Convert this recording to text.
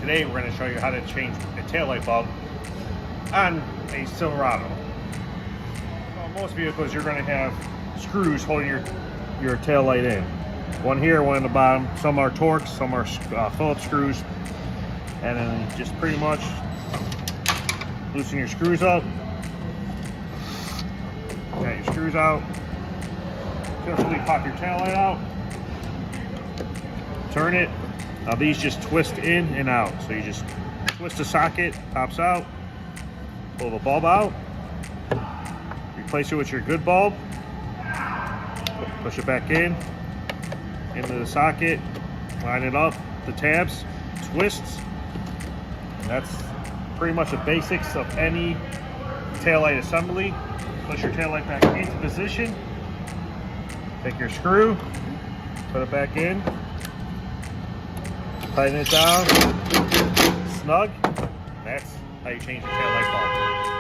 Today we're going to show you how to change a taillight bulb on a Silverado. So most vehicles you're going to have screws holding your taillight in. One here, one on the bottom. Some are Torx, some are Phillips screws. And then just pretty much loosen your screws up. Got your screws out. Carefully pop your taillight out. Turn it. Now these just twist in and out. So you just twist the socket, pops out, pull the bulb out, replace it with your good bulb, push it back in, into the socket, line it up, the tabs, twists. And that's pretty much the basics of any taillight assembly. Push your taillight back into position, take your screw, put it back in, tighten it down, snug. That's how you change your taillight bulb.